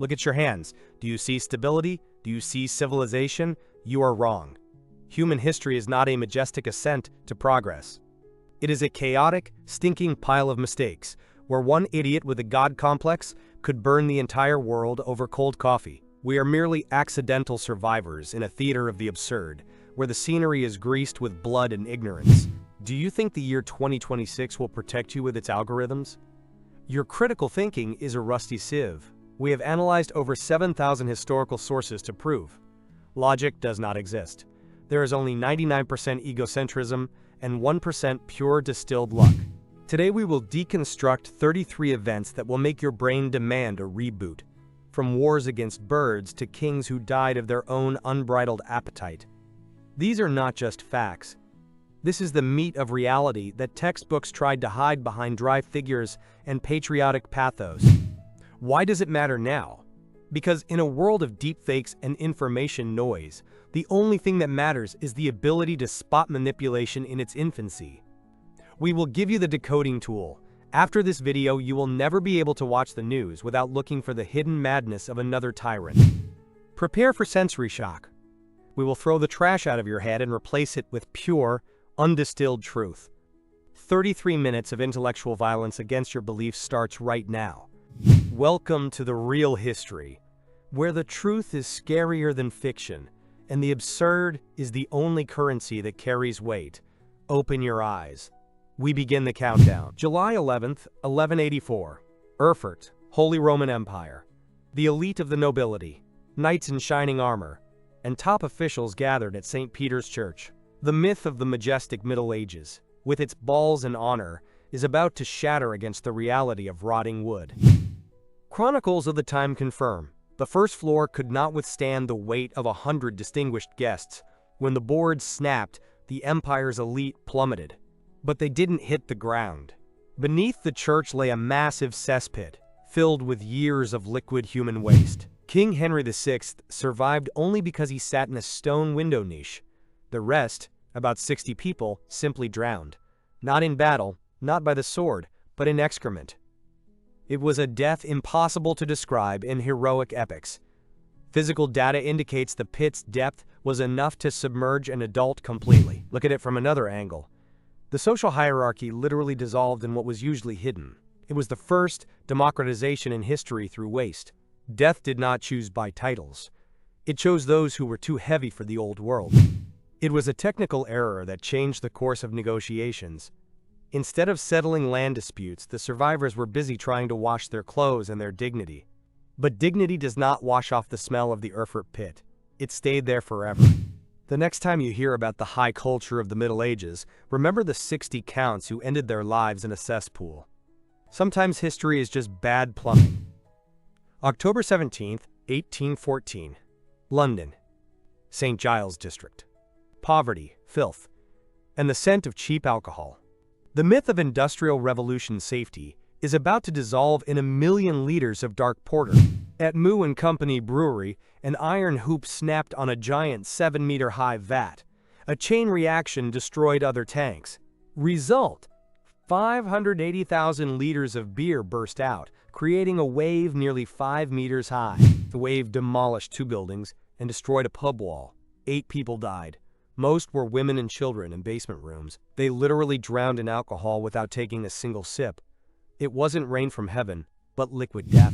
Look at your hands. Do you see stability? Do you see civilization? You are wrong. Human history is not a majestic ascent to progress. It is a chaotic, stinking pile of mistakes, where one idiot with a god complex could burn the entire world over cold coffee. We are merely accidental survivors in a theater of the absurd, where the scenery is greased with blood and ignorance. Do you think the year 2026 will protect you with its algorithms? Your critical thinking is a rusty sieve. We have analyzed over 7,000 historical sources to prove logic does not exist. There is only 99% egocentrism and 1% pure distilled luck. Today we will deconstruct 33 events that will make your brain demand a reboot. From wars against birds to kings who died of their own unbridled appetite. These are not just facts. This is the meat of reality that textbooks tried to hide behind dry figures and patriotic pathos. Why does it matter now? Because in a world of deepfakes and information noise, the only thing that matters is the ability to spot manipulation in its infancy. We will give you the decoding tool. After this video, you will never be able to watch the news without looking for the hidden madness of another tyrant. Prepare for sensory shock. We will throw the trash out of your head and replace it with pure, undistilled truth. 33 minutes of intellectual violence against your beliefs starts right now. Welcome to the real history, where the truth is scarier than fiction, and the absurd is the only currency that carries weight. Open your eyes. We begin the countdown. July 11th, 1184. Erfurt, Holy Roman Empire. The elite of the nobility, knights in shining armor, and top officials gathered at St. Peter's Church. The myth of the majestic Middle Ages, with its balls and honor, is about to shatter against the reality of rotting wood. Chronicles of the time confirm, the first floor could not withstand the weight of 100 distinguished guests. When the boards snapped, the empire's elite plummeted. But they didn't hit the ground. Beneath the church lay a massive cesspit, filled with years of liquid human waste. King Henry VI survived only because he sat in a stone window niche. The rest, about 60 people, simply drowned. Not in battle, not by the sword, but in excrement. It was a death impossible to describe in heroic epics. Physical data indicates the pit's depth was enough to submerge an adult completely. Look at it from another angle. The social hierarchy literally dissolved in what was usually hidden. It was the first democratization in history through waste. Death did not choose by titles. It chose those who were too heavy for the old world. It was a technical error that changed the course of negotiations. Instead of settling land disputes, the survivors were busy trying to wash their clothes and their dignity. But dignity does not wash off the smell of the Erfurt pit. It stayed there forever. The next time you hear about the high culture of the Middle Ages, remember the 60 counts who ended their lives in a cesspool. Sometimes history is just bad plumbing. October 17th, 1814. London. St. Giles District. Poverty, filth, and the scent of cheap alcohol. The myth of Industrial Revolution safety is about to dissolve in 1 million liters of dark porter. At Moo & Company Brewery, an iron hoop snapped on a giant 7-meter-high vat. A chain reaction destroyed other tanks. Result: 580,000 liters of beer burst out, creating a wave nearly 5 meters high. The wave demolished 2 buildings and destroyed a pub wall. 8 people died. Most were women and children in basement rooms. They literally drowned in alcohol without taking a single sip. It wasn't rain from heaven, but liquid death.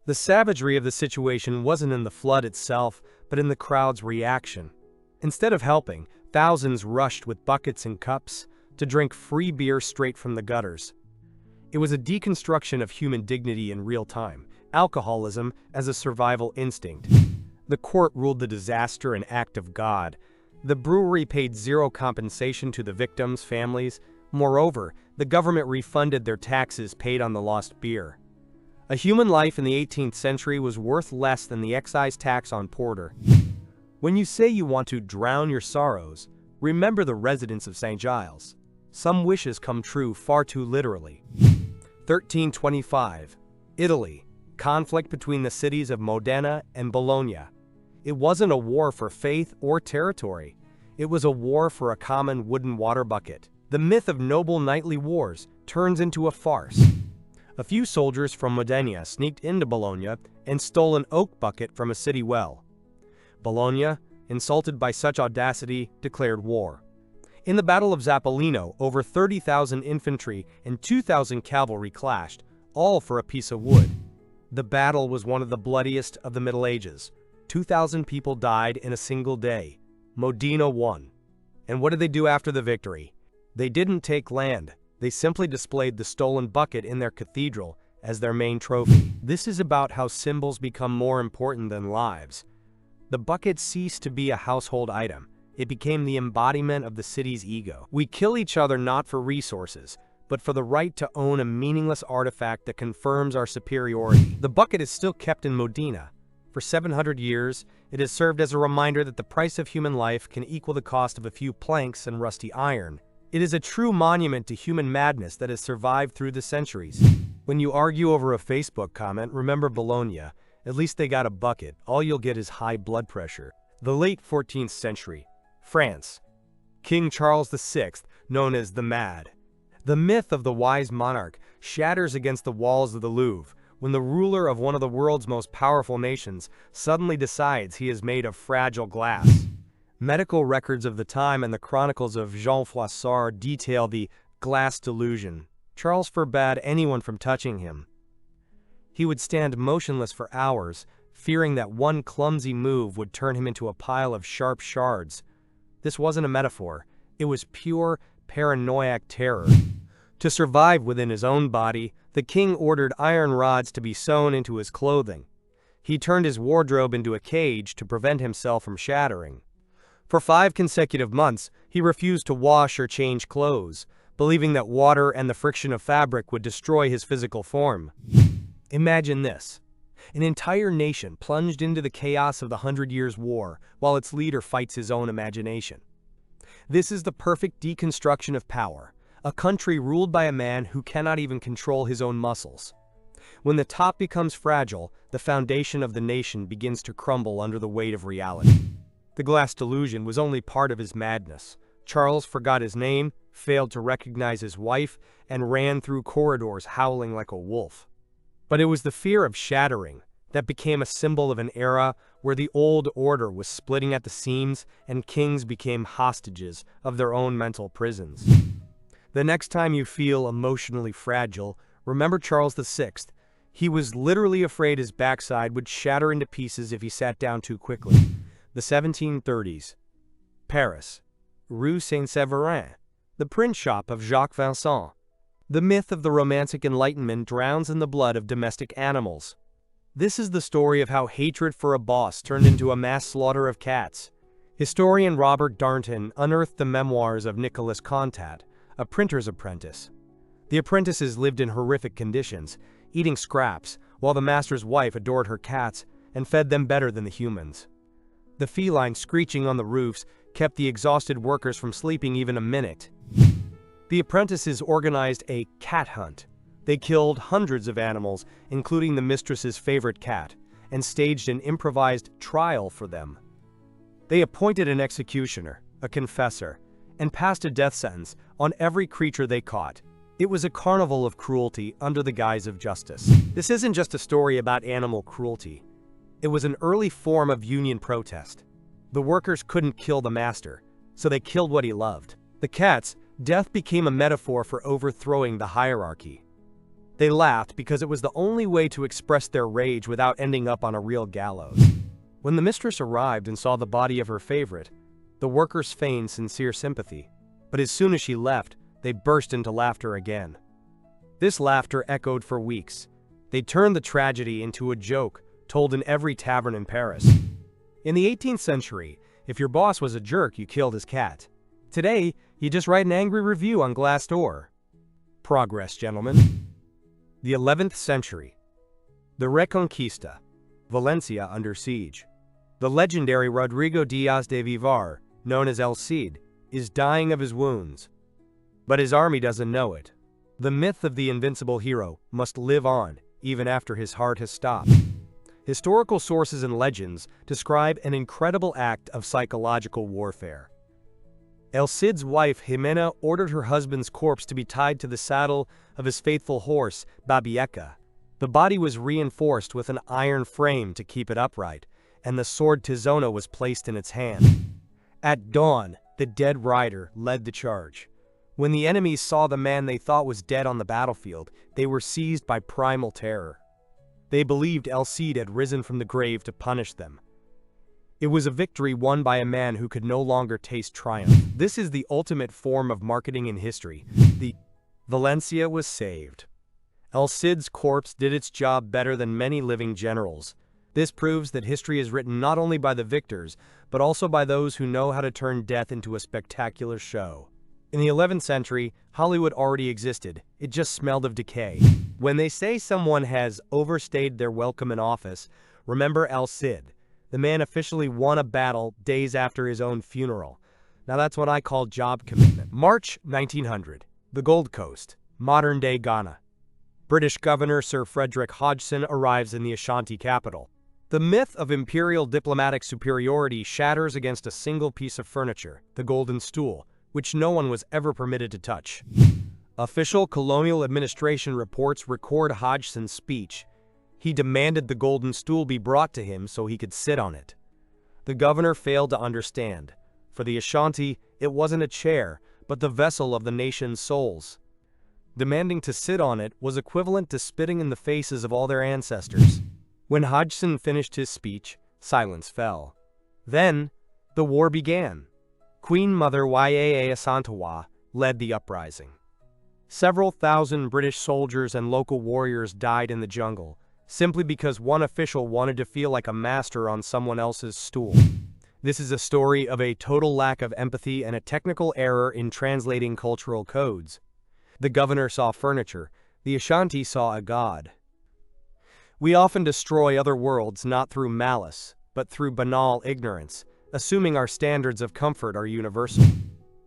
The savagery of the situation wasn't in the flood itself, but in the crowd's reaction. Instead of helping, thousands rushed with buckets and cups to drink free beer straight from the gutters. It was a deconstruction of human dignity in real time, alcoholism as a survival instinct. The court ruled the disaster an act of God. The brewery paid zero compensation to the victims' families. Moreover, the government refunded their taxes paid on the lost beer. A human life in the 18th century was worth less than the excise tax on porter. When you say you want to drown your sorrows, remember the residents of St. Giles. Some wishes come true far too literally. 1325. Italy. Conflict between the cities of Modena and Bologna. It wasn't a war for faith or territory. It was a war for a common wooden water bucket. The myth of noble knightly wars turns into a farce. A few soldiers from Modena sneaked into Bologna and stole an oak bucket from a city well. Bologna, insulted by such audacity, declared war. In the Battle of Zappolino, over 30,000 infantry and 2,000 cavalry clashed, all for a piece of wood. The battle was one of the bloodiest of the Middle Ages. 2,000 people died in a single day. Modena won. And what did they do after the victory? They didn't take land. They simply displayed the stolen bucket in their cathedral as their main trophy. This is about how symbols become more important than lives. The bucket ceased to be a household item. It became the embodiment of the city's ego. We kill each other not for resources, but for the right to own a meaningless artifact that confirms our superiority. The bucket is still kept in Modena. For 700 years, it has served as a reminder that the price of human life can equal the cost of a few planks and rusty iron. It is a true monument to human madness that has survived through the centuries. When you argue over a Facebook comment, remember Bologna. At least they got a bucket. All you'll get is high blood pressure. The late 14th century. France. King Charles VI, known as the Mad. The myth of the wise monarch shatters against the walls of the Louvre when the ruler of one of the world's most powerful nations suddenly decides he is made of fragile glass. Medical records of the time and the chronicles of Jean Froissart detail the glass delusion. Charles forbade anyone from touching him. He would stand motionless for hours, fearing that one clumsy move would turn him into a pile of sharp shards. This wasn't a metaphor. It was pure, paranoiac terror. To survive within his own body, the king ordered iron rods to be sewn into his clothing. He turned his wardrobe into a cage to prevent himself from shattering. For 5 consecutive months, he refused to wash or change clothes, believing that water and the friction of fabric would destroy his physical form. Imagine this. An entire nation plunged into the chaos of the 100 Years' War while its leader fights his own imagination. This is the perfect deconstruction of power, a country ruled by a man who cannot even control his own muscles. When the top becomes fragile, the foundation of the nation begins to crumble under the weight of reality. The glass delusion was only part of his madness. Charles forgot his name, failed to recognize his wife, and ran through corridors howling like a wolf. But it was the fear of shattering that became a symbol of an era where the old order was splitting at the seams and kings became hostages of their own mental prisons. The next time you feel emotionally fragile, remember Charles VI. He was literally afraid his backside would shatter into pieces if he sat down too quickly. The 1730s. Paris. Rue Saint-Séverin. The print shop of Jacques Vincent. The myth of the Romantic Enlightenment drowns in the blood of domestic animals. This is the story of how hatred for a boss turned into a mass slaughter of cats. Historian Robert Darnton unearthed the memoirs of Nicolas Contat, a printer's apprentice. The apprentices lived in horrific conditions, eating scraps, while the master's wife adored her cats and fed them better than the humans. The feline screeching on the roofs kept the exhausted workers from sleeping even a minute. The apprentices organized a cat hunt. They killed hundreds of animals, including the mistress's favorite cat, and staged an improvised trial for them. They appointed an executioner, a confessor, and passed a death sentence on every creature they caught. It was a carnival of cruelty under the guise of justice. This isn't just a story about animal cruelty. It was an early form of union protest. The workers couldn't kill the master, so they killed what he loved. The cats, death became a metaphor for overthrowing the hierarchy. They laughed because it was the only way to express their rage without ending up on a real gallows. When the mistress arrived and saw the body of her favorite, the workers feigned sincere sympathy. But as soon as she left, they burst into laughter again. This laughter echoed for weeks. They turned the tragedy into a joke told in every tavern in Paris. In the 18th century, if your boss was a jerk, you killed his cat. Today, you just write an angry review on Glassdoor. Progress, gentlemen. The 11th century. The Reconquista. Valencia under siege. The legendary Rodrigo Diaz de Vivar, known as El Cid, is dying of his wounds. But his army doesn't know it. The myth of the invincible hero must live on, even after his heart has stopped. Historical sources and legends describe an incredible act of psychological warfare. El Cid's wife Jimena ordered her husband's corpse to be tied to the saddle of his faithful horse, Babieca. The body was reinforced with an iron frame to keep it upright, and the sword Tizona was placed in its hand. At dawn, the dead rider led the charge. When the enemies saw the man they thought was dead on the battlefield, they were seized by primal terror. They believed El Cid had risen from the grave to punish them. It was a victory won by a man who could no longer taste triumph. This is the ultimate form of marketing in history. The Valencia was saved. El Cid's corpse did its job better than many living generals. This proves that history is written not only by the victors, but also by those who know how to turn death into a spectacular show. In the 11th century, Hollywood already existed. It just smelled of decay. When they say someone has overstayed their welcome in office, remember El Cid. The man officially won a battle days after his own funeral. Now that's what I call job commitment. March 1900. The Gold Coast, modern-day Ghana. British Governor Sir Frederick Hodgson arrives in the Ashanti capital. The myth of imperial diplomatic superiority shatters against a single piece of furniture, the golden stool, which no one was ever permitted to touch. Official colonial administration reports record Hodgson's speech. He demanded the golden stool be brought to him so he could sit on it. The governor failed to understand. For the Ashanti, it wasn't a chair, but the vessel of the nation's souls. Demanding to sit on it was equivalent to spitting in the faces of all their ancestors. When Hodgson finished his speech, silence fell. Then, the war began. Queen Mother Yaa Asantewaa led the uprising. Several thousand British soldiers and local warriors died in the jungle, simply because one official wanted to feel like a master on someone else's stool. This is a story of a total lack of empathy and a technical error in translating cultural codes. The governor saw furniture, the Ashanti saw a god. We often destroy other worlds not through malice, but through banal ignorance, assuming our standards of comfort are universal.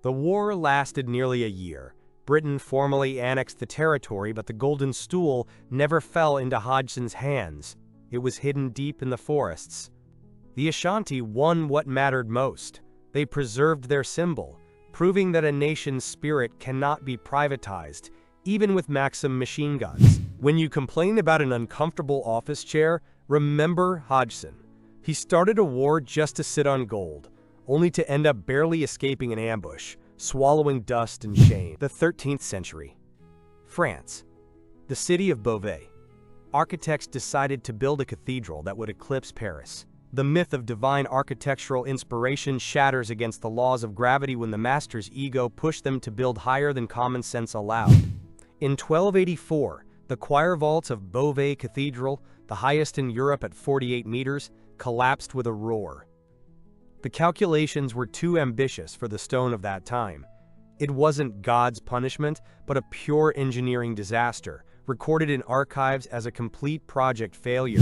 The war lasted nearly a year. Britain formally annexed the territory, but the golden stool never fell into Hodgson's hands. It was hidden deep in the forests. The Ashanti won what mattered most. They preserved their symbol, proving that a nation's spirit cannot be privatized, even with Maxim machine guns. When you complain about an uncomfortable office chair, remember Hodgson. He started a war just to sit on gold, only to end up barely escaping an ambush, swallowing dust and shame. The 13th century. France. The city of Beauvais. Architects decided to build a cathedral that would eclipse Paris. The myth of divine architectural inspiration shatters against the laws of gravity when the master's ego pushed them to build higher than common sense allowed. In 1284, the choir vaults of Beauvais Cathedral, the highest in Europe at 48 meters, collapsed with a roar. The calculations were too ambitious for the stone of that time. It wasn't God's punishment, but a pure engineering disaster, recorded in archives as a complete project failure.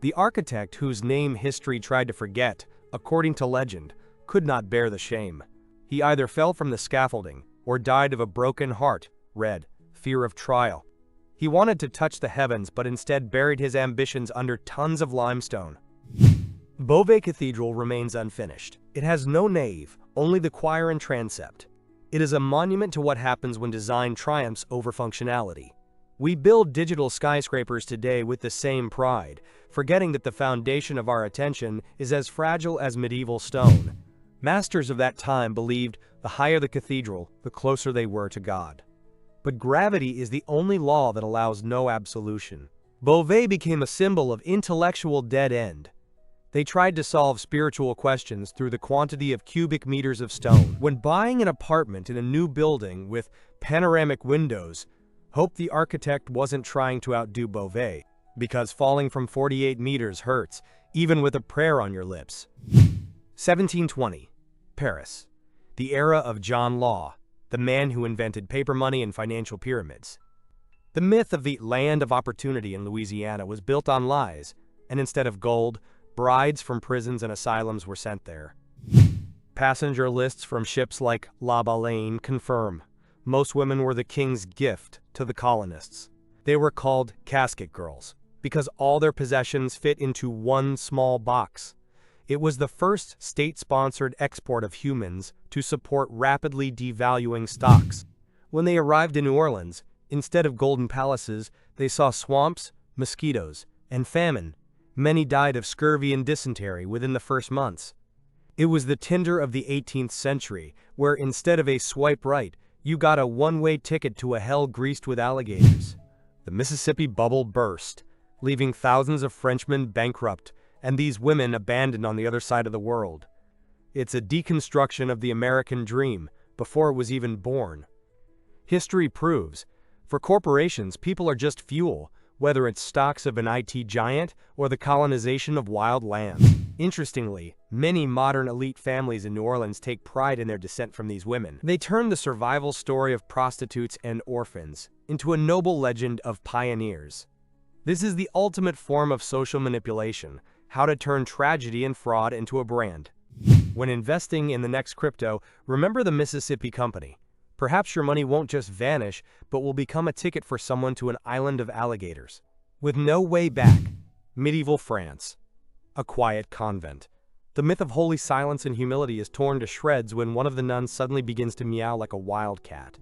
The architect, whose name history tried to forget, according to legend, could not bear the shame. He either fell from the scaffolding or died of a broken heart, read, fear of trial. He wanted to touch the heavens but instead buried his ambitions under tons of limestone. Beauvais Cathedral remains unfinished. It has no nave, only the choir and transept. It is a monument to what happens when design triumphs over functionality. We build digital skyscrapers today with the same pride, forgetting that the foundation of our attention is as fragile as medieval stone. Masters of that time believed the higher the cathedral, the closer they were to God. But gravity is the only law that allows no absolution. Beauvais became a symbol of intellectual dead end. They tried to solve spiritual questions through the quantity of cubic meters of stone. When buying an apartment in a new building with panoramic windows, hope the architect wasn't trying to outdo Beauvais, because falling from 48 meters hurts, even with a prayer on your lips. 1720. Paris. The era of John Law, the man who invented paper money and financial pyramids. The myth of the land of opportunity in Louisiana was built on lies, and instead of gold, brides from prisons and asylums were sent there. Passenger lists from ships like La Baleine confirm most women were the king's gift to the colonists. They were called casket girls because all their possessions fit into one small box. It was the first state-sponsored export of humans to support rapidly devaluing stocks. When they arrived in New Orleans, instead of golden palaces, they saw swamps, mosquitoes, and famine. Many died of scurvy and dysentery within the first months. It was the Tinder of the 18th century, where instead of a swipe right, you got a one-way ticket to a hell greased with alligators. The Mississippi bubble burst, leaving thousands of Frenchmen bankrupt, and these women abandoned on the other side of the world. It's a deconstruction of the American dream, before it was even born. History proves, for corporations, people are just fuel, whether it's stocks of an IT giant or the colonization of wild lands. Interestingly, many modern elite families in New Orleans take pride in their descent from these women. They turn the survival story of prostitutes and orphans into a noble legend of pioneers. This is the ultimate form of social manipulation, how to turn tragedy and fraud into a brand. When investing in the next crypto, remember the Mississippi Company. Perhaps your money won't just vanish, but will become a ticket for someone to an island of alligators. With no way back. Medieval France. A quiet convent. The myth of holy silence and humility is torn to shreds when one of the nuns suddenly begins to meow like a wild cat.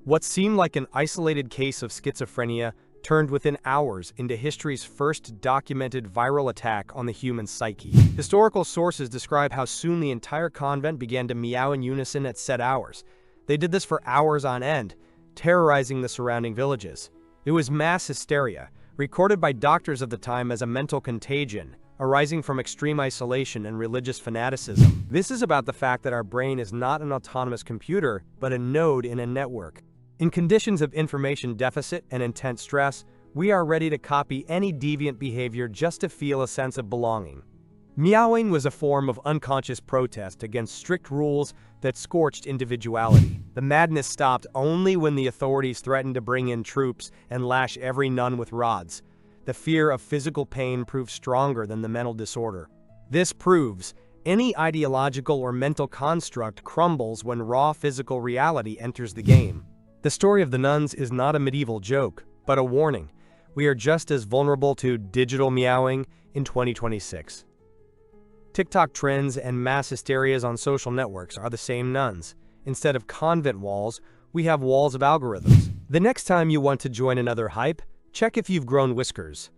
What seemed like an isolated case of schizophrenia turned within hours into history's first documented viral attack on the human psyche. Historical sources describe how soon the entire convent began to meow in unison at set hours. They did this for hours on end, terrorizing the surrounding villages. It was mass hysteria, recorded by doctors of the time as a mental contagion, arising from extreme isolation and religious fanaticism. This is about the fact that our brain is not an autonomous computer, but a node in a network. In conditions of information deficit and intense stress, we are ready to copy any deviant behavior just to feel a sense of belonging. Meowing was a form of unconscious protest against strict rules that scorched individuality. The madness stopped only when the authorities threatened to bring in troops and lash every nun with rods. The fear of physical pain proved stronger than the mental disorder. This proves any ideological or mental construct crumbles when raw physical reality enters the game. The story of the nuns is not a medieval joke, but a warning. We are just as vulnerable to digital meowing in 2026. TikTok trends and mass hysterias on social networks are the same nuns. Instead of convent walls, we have walls of algorithms. The next time you want to join another hype, check if you've grown whiskers.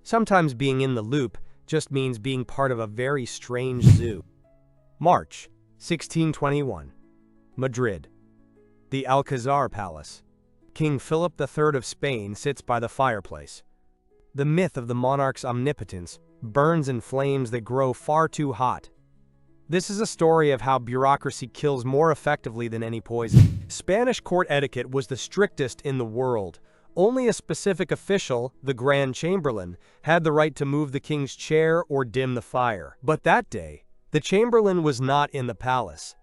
Sometimes being in the loop just means being part of a very strange zoo. March 1621. Madrid. The Alcazar Palace. King Philip III of Spain sits by the fireplace. The myth of the monarch's omnipotence burns in flames that grow far too hot. This is a story of how bureaucracy kills more effectively than any poison. Spanish court etiquette was the strictest in the world. Only a specific official, the Grand Chamberlain, had the right to move the king's chair or dim the fire. But that day, the Chamberlain was not in the palace.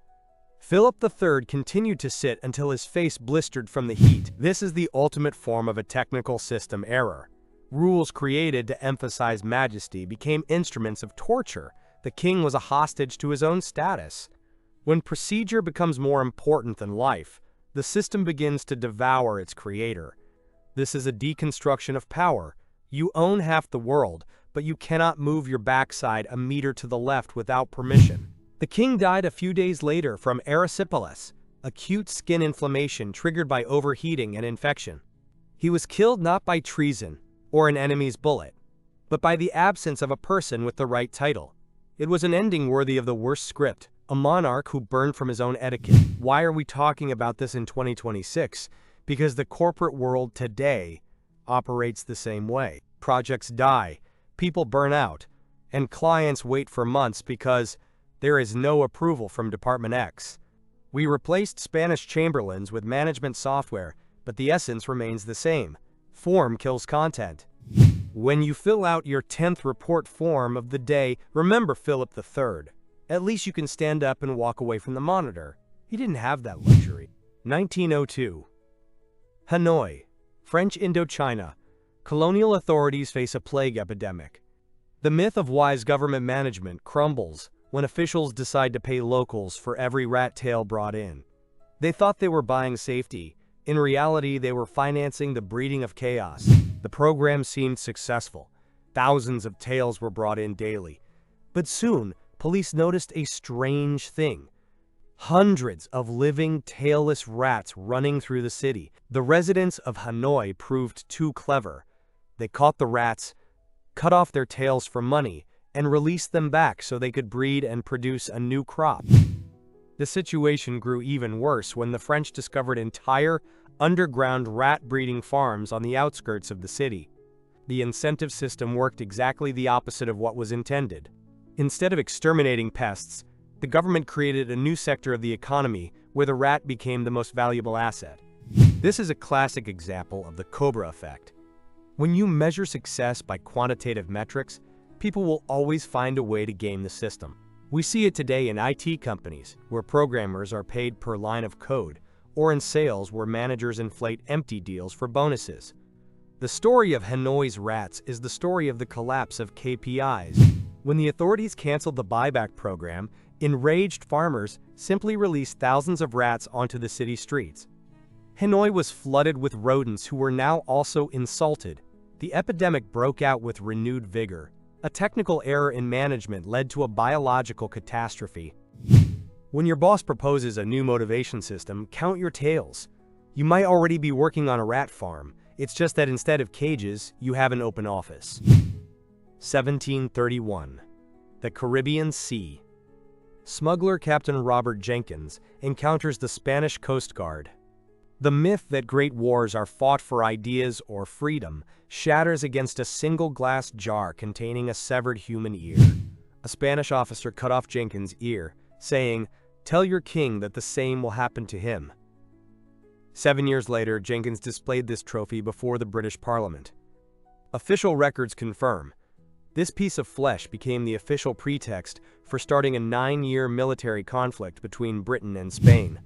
Philip III continued to sit until his face blistered from the heat. This is the ultimate form of a technical system error. Rules created to emphasize majesty became instruments of torture. The king was a hostage to his own status. When procedure becomes more important than life, the system begins to devour its creator. This is a deconstruction of power. You own half the world, but you cannot move your backside a meter to the left without permission. The king died a few days later from erysipelas, acute skin inflammation triggered by overheating and infection. He was killed not by treason or an enemy's bullet, but by the absence of a person with the right title. It was an ending worthy of the worst script, a monarch who burned from his own etiquette. Why are we talking about this in 2026? Because the corporate world today operates the same way. Projects die, people burn out, and clients wait for months because there is no approval from Department X. We replaced Spanish chamberlains with management software, but the essence remains the same. Form kills content. When you fill out your 10th report form of the day, remember Philip III. At least you can stand up and walk away from the monitor. He didn't have that luxury. 1902. Hanoi, French Indochina. Colonial authorities face a plague epidemic. The myth of wise government management crumbles when officials decide to pay locals for every rat tail brought in. They thought they were buying safety. In reality, they were financing the breeding of chaos. The program seemed successful. Thousands of tails were brought in daily. But soon, police noticed a strange thing. Hundreds of living, tailless rats running through the city. The residents of Hanoi proved too clever. They caught the rats, cut off their tails for money, and released them back so they could breed and produce a new crop. The situation grew even worse when the French discovered entire underground rat breeding farms on the outskirts of the city. The incentive system worked exactly the opposite of what was intended. Instead of exterminating pests, the government created a new sector of the economy where the rat became the most valuable asset. This is a classic example of the Cobra effect. When you measure success by quantitative metrics, people will always find a way to game the system. We see it today in IT companies, where programmers are paid per line of code, or in sales where managers inflate empty deals for bonuses. The story of Hanoi's rats is the story of the collapse of KPIs. When the authorities canceled the buyback program, enraged farmers simply released thousands of rats onto the city streets. Hanoi was flooded with rodents who were now also insulted. The epidemic broke out with renewed vigor. A technical error in management led to a biological catastrophe. When your boss proposes a new motivation system, count your tails. You might already be working on a rat farm. It's just that instead of cages, you have an open office. 1731. The Caribbean Sea. Smuggler Captain Robert Jenkins encounters the Spanish Coast Guard. The myth that great wars are fought for ideas or freedom shatters against a single glass jar containing a severed human ear. A Spanish officer cut off Jenkins' ear, saying, "Tell your king that the same will happen to him." 7 years later, Jenkins displayed this trophy before the British Parliament. Official records confirm this piece of flesh became the official pretext for starting a 9-year military conflict between Britain and Spain.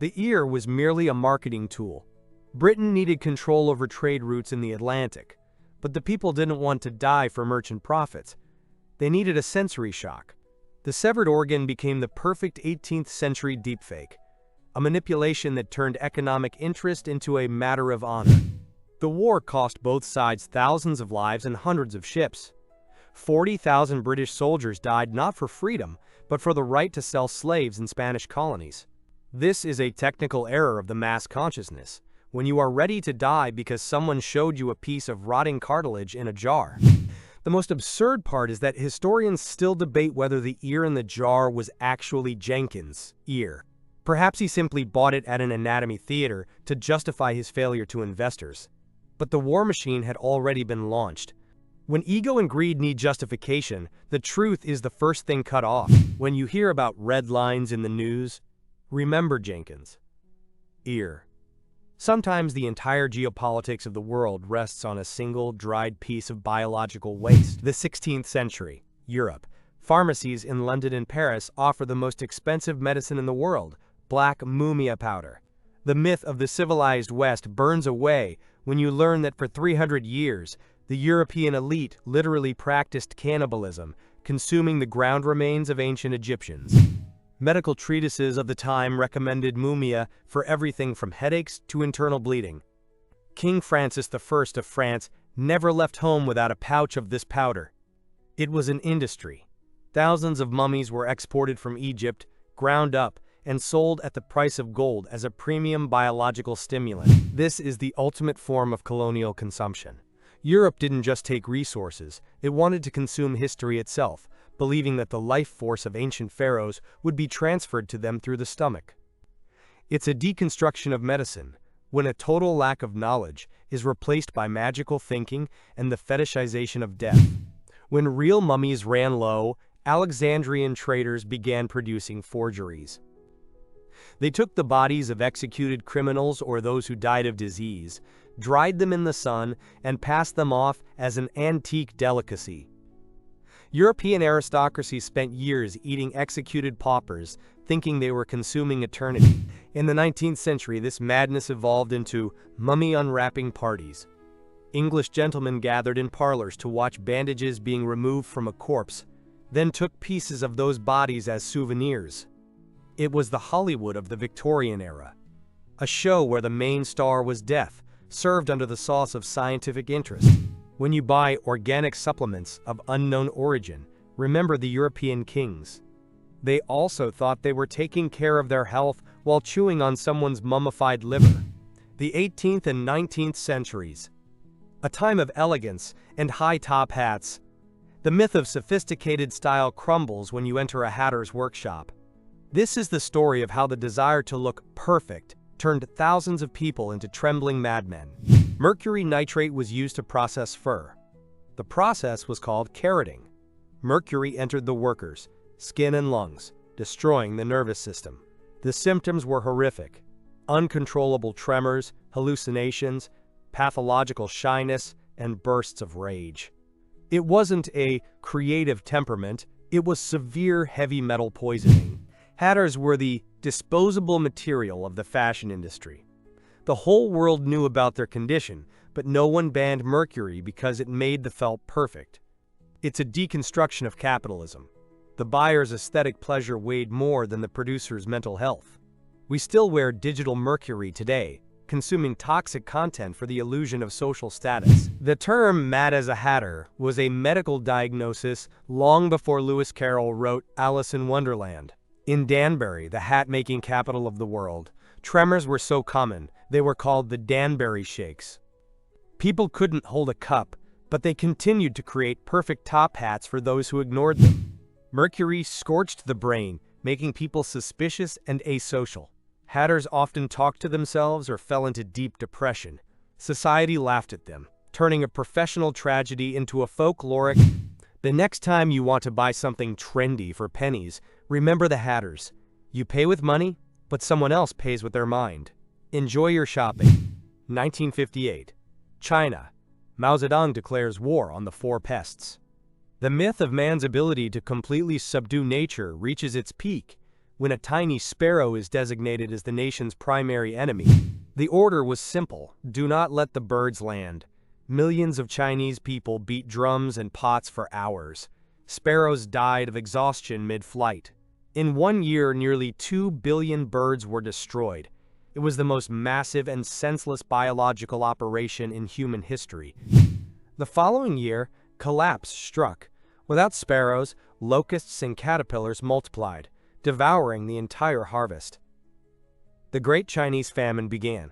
The ear was merely a marketing tool. Britain needed control over trade routes in the Atlantic, but the people didn't want to die for merchant profits. They needed a sensory shock. The severed organ became the perfect 18th century deepfake, a manipulation that turned economic interest into a matter of honor. The war cost both sides thousands of lives and hundreds of ships. 40,000 British soldiers died not for freedom, but for the right to sell slaves in Spanish colonies. This is a technical error of the mass consciousness, when you are ready to die because someone showed you a piece of rotting cartilage in a jar. The most absurd part is that historians still debate whether the ear in the jar was actually Jenkins' ear. Perhaps he simply bought it at an anatomy theater to justify his failure to investors. But the war machine had already been launched. When ego and greed need justification, the truth is the first thing cut off. When you hear about red lines in the news, remember Jenkins' ear. Sometimes the entire geopolitics of the world rests on a single dried piece of biological waste. The 16th century, Europe. Pharmacies in London and Paris offer the most expensive medicine in the world, black mumia powder. The myth of the civilized West burns away when you learn that for 300 years, the European elite literally practiced cannibalism, consuming the ground remains of ancient Egyptians. Medical treatises of the time recommended mumia for everything from headaches to internal bleeding. King Francis I of France never left home without a pouch of this powder. It was an industry. Thousands of mummies were exported from Egypt, ground up, and sold at the price of gold as a premium biological stimulant. This is the ultimate form of colonial consumption. Europe didn't just take resources, it wanted to consume history itself, believing that the life force of ancient pharaohs would be transferred to them through the stomach. It's a deconstruction of medicine, when a total lack of knowledge is replaced by magical thinking and the fetishization of death. When real mummies ran low, Alexandrian traders began producing forgeries. They took the bodies of executed criminals or those who died of disease, dried them in the sun, and passed them off as an antique delicacy. European aristocracy spent years eating executed paupers, thinking they were consuming eternity. In the 19th century, this madness evolved into mummy unwrapping parties. English gentlemen gathered in parlors to watch bandages being removed from a corpse, then took pieces of those bodies as souvenirs. It was the Hollywood of the Victorian era, a show where the main star was death, served under the sauce of scientific interest. When you buy organic supplements of unknown origin, Remember the European kings. They also thought they were taking care of their health while chewing on someone's mummified liver. The 18th and 19th centuries. A time of elegance and high top hats. The myth of sophisticated style crumbles when you enter a hatter's workshop. This is the story of how the desire to look perfect turned thousands of people into trembling madmen. Mercury nitrate was used to process fur. The process was called kerating. Mercury entered the workers' skin and lungs, destroying the nervous system. The symptoms were horrific: uncontrollable tremors, hallucinations, pathological shyness, and bursts of rage. It wasn't a creative temperament, it was severe heavy metal poisoning. Hatters were the disposable material of the fashion industry. The whole world knew about their condition, but no one banned mercury because it made the felt perfect. It's a deconstruction of capitalism. The buyer's aesthetic pleasure weighed more than the producer's mental health. We still wear digital mercury today, consuming toxic content for the illusion of social status. The term "mad as a hatter" was a medical diagnosis long before Lewis Carroll wrote Alice in Wonderland. In Danbury, the hat-making capital of the world, tremors were so common, they were called the Danbury Shakes. People couldn't hold a cup, but they continued to create perfect top hats for those who ignored them. Mercury scorched the brain, making people suspicious and asocial. Hatters often talked to themselves or fell into deep depression. Society laughed at them, turning a professional tragedy into a folkloric. The next time you want to buy something trendy for pennies, remember the hatters. You pay with money, but someone else pays with their mind. Enjoy your shopping. 1958. China. Mao Zedong declares war on the four pests. The myth of man's ability to completely subdue nature reaches its peak when a tiny sparrow is designated as the nation's primary enemy. The order was simple: do not let the birds land. Millions of Chinese people beat drums and pots for hours. Sparrows died of exhaustion mid-flight. In 1 year, nearly 2 billion birds were destroyed. It was the most massive and senseless biological operation in human history. The following year, collapse struck. Without sparrows, locusts and caterpillars multiplied, devouring the entire harvest. The Great Chinese Famine began.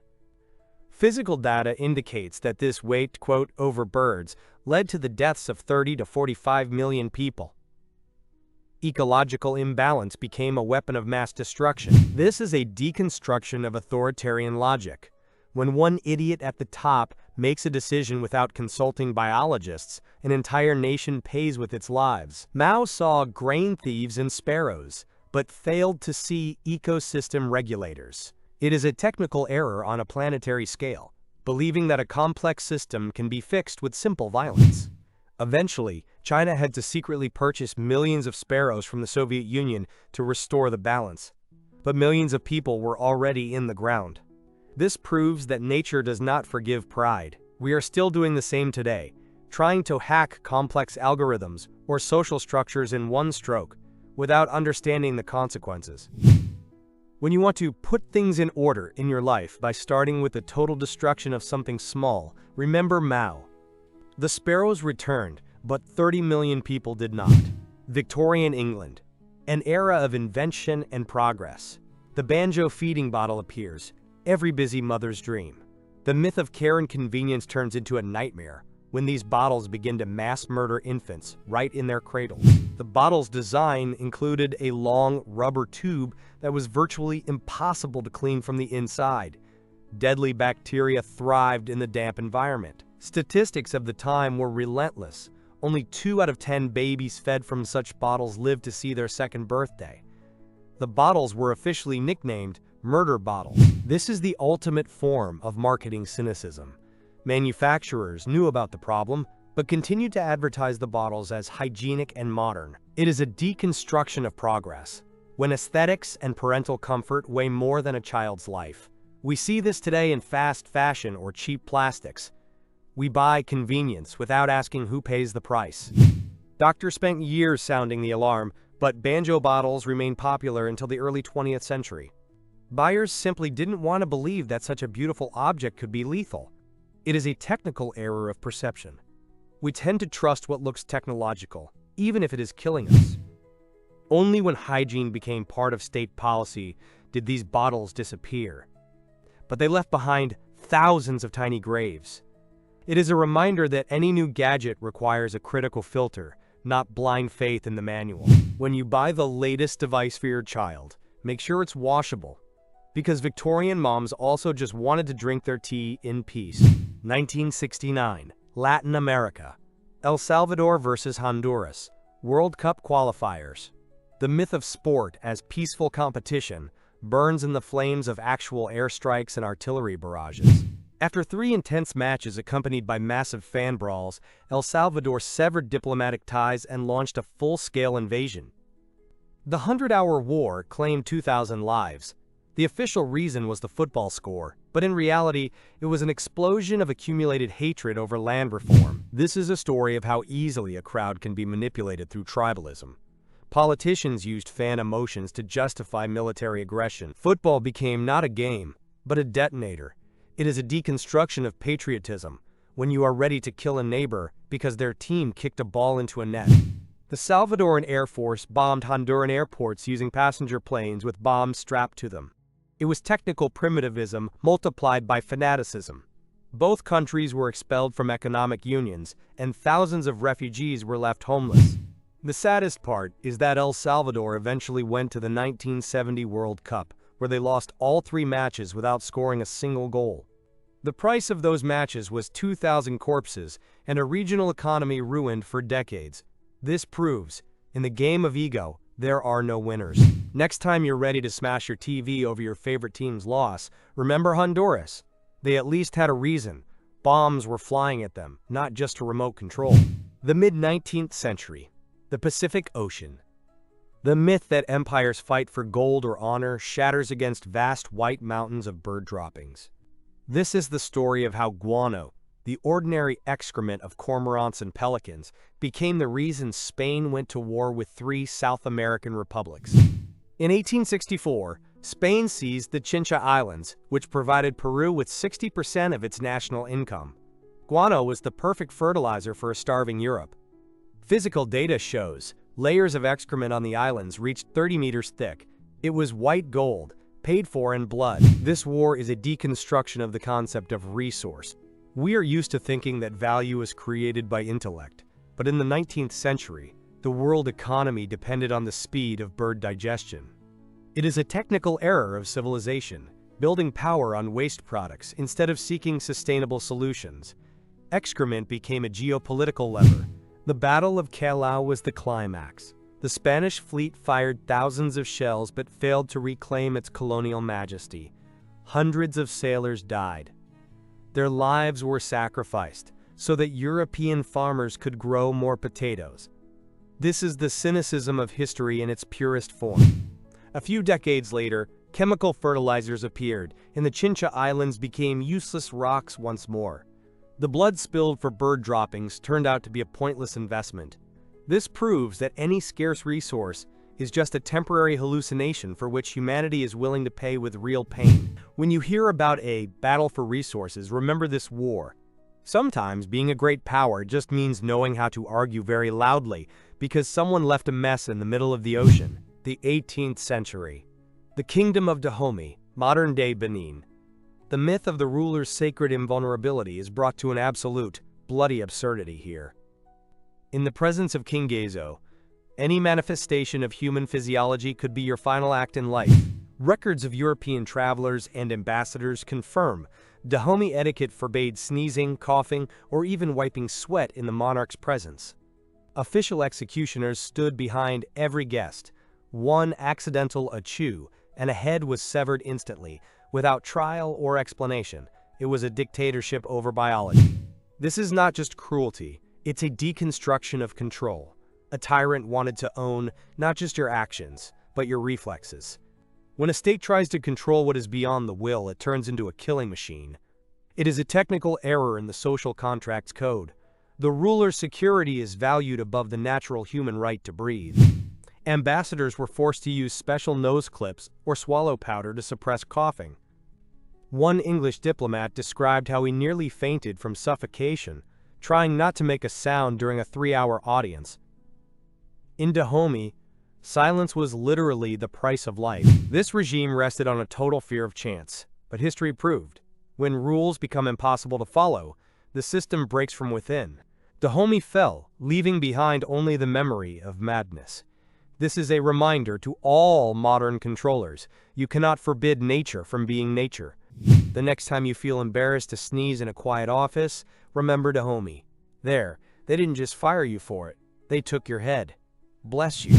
Physical data indicates that this weight, quote, over birds led to the deaths of 30 to 45 million people. Ecological imbalance became a weapon of mass destruction. This is a deconstruction of authoritarian logic. When one idiot at the top makes a decision without consulting biologists, an entire nation pays with its lives. Mao saw grain thieves and sparrows, but failed to see ecosystem regulators. It is a technical error on a planetary scale, believing that a complex system can be fixed with simple violence. Eventually, China had to secretly purchase millions of sparrows from the Soviet Union to restore the balance. But millions of people were already in the ground. This proves that nature does not forgive pride. We are still doing the same today, trying to hack complex algorithms or social structures in one stroke, without understanding the consequences. When you want to put things in order in your life by starting with the total destruction of something small, remember Mao. The sparrows returned, but 30 million people did not. Victorian England. An era of invention and progress. The banjo feeding bottle appears, every busy mother's dream. The myth of care and convenience turns into a nightmare when these bottles begin to mass murder infants right in their cradles. The bottle's design included a long rubber tube that was virtually impossible to clean from the inside. Deadly bacteria thrived in the damp environment. Statistics of the time were relentless. Only 2 out of 10 babies fed from such bottles lived to see their second birthday. The bottles were officially nicknamed murder bottles. This is the ultimate form of marketing cynicism. Manufacturers knew about the problem, but continued to advertise the bottles as hygienic and modern. It is a deconstruction of progress, when aesthetics and parental comfort weigh more than a child's life. We see this today in fast fashion or cheap plastics. We buy convenience without asking who pays the price. Doctors spent years sounding the alarm, but banjo bottles remained popular until the early 20th century. Buyers simply didn't want to believe that such a beautiful object could be lethal. It is a technical error of perception. We tend to trust what looks technological, even if it is killing us. Only when hygiene became part of state policy did these bottles disappear. But they left behind thousands of tiny graves. It is a reminder that any new gadget requires a critical filter, not blind faith in the manual. When you buy the latest device for your child, make sure it's washable. Because Victorian moms also just wanted to drink their tea in peace. 1969, Latin America. El Salvador versus Honduras. World Cup qualifiers. The myth of sport as peaceful competition burns in the flames of actual airstrikes and artillery barrages. After 3 intense matches accompanied by massive fan brawls, El Salvador severed diplomatic ties and launched a full-scale invasion. The 100-hour war claimed 2,000 lives. The official reason was the football score, but in reality, it was an explosion of accumulated hatred over land reform. This is a story of how easily a crowd can be manipulated through tribalism. Politicians used fan emotions to justify military aggression. Football became not a game, but a detonator. It is a deconstruction of patriotism, when you are ready to kill a neighbor because their team kicked a ball into a net. The Salvadoran Air Force bombed Honduran airports using passenger planes with bombs strapped to them. It was technical primitivism multiplied by fanaticism. Both countries were expelled from economic unions, and thousands of refugees were left homeless. The saddest part is that El Salvador eventually went to the 1970 World Cup, where they lost all 3 matches without scoring a single goal. The price of those matches was 2,000 corpses and a regional economy ruined for decades. This proves, in the game of ego, there are no winners. Next time you're ready to smash your TV over your favorite team's loss, remember Honduras. They at least had a reason. Bombs were flying at them, not just a remote control. The mid-19th century. The Pacific Ocean. The myth that empires fight for gold or honor shatters against vast white mountains of bird droppings. This is the story of how guano, the ordinary excrement of cormorants and pelicans, became the reason Spain went to war with 3 South American republics. In 1864, Spain seized the Chincha Islands, which provided Peru with 60% of its national income. Guano was the perfect fertilizer for a starving Europe. Physical data shows layers of excrement on the islands reached 30 meters thick. It was white gold, paid for in blood. This war is a deconstruction of the concept of resource. We are used to thinking that value is created by intellect, but in the 19th century, the world economy depended on the speed of bird digestion. It is a technical error of civilization, building power on waste products instead of seeking sustainable solutions. Excrement became a geopolitical lever. The Battle of Callao was the climax. The Spanish fleet fired thousands of shells but failed to reclaim its colonial majesty. Hundreds of sailors died. Their lives were sacrificed so that European farmers could grow more potatoes. This is the cynicism of history in its purest form. A few decades later, chemical fertilizers appeared, and the Chincha Islands became useless rocks once more. The blood spilled for bird droppings turned out to be a pointless investment. This proves that any scarce resource is just a temporary hallucination for which humanity is willing to pay with real pain. When you hear about a battle for resources, remember this war. Sometimes being a great power just means knowing how to argue very loudly because someone left a mess in the middle of the ocean. The 18th century. The Kingdom of Dahomey, modern-day Benin. The myth of the ruler's sacred invulnerability is brought to an absolute, bloody absurdity here. In the presence of King Gezo, any manifestation of human physiology could be your final act in life. Records of European travelers and ambassadors confirm Dahomey etiquette forbade sneezing, coughing, or even wiping sweat in the monarch's presence. Official executioners stood behind every guest. One accidental achoo, and a head was severed instantly, without trial or explanation. It was a dictatorship over biology. This is not just cruelty, it's a deconstruction of control. A tyrant wanted to own not just your actions, but your reflexes. When a state tries to control what is beyond the will, it turns into a killing machine. It is a technical error in the social contract's code. The ruler's security is valued above the natural human right to breathe. Ambassadors were forced to use special nose clips or swallow powder to suppress coughing. One English diplomat described how he nearly fainted from suffocation, trying not to make a sound during a 3-hour audience. In Dahomey, silence was literally the price of life. This regime rested on a total fear of chance, but history proved, when rules become impossible to follow, the system breaks from within. Dahomey fell, leaving behind only the memory of madness. This is a reminder to all modern controllers: you cannot forbid nature from being nature. The next time you feel embarrassed to sneeze in a quiet office, remember Dahomey. There, they didn't just fire you for it, they took your head. Bless you.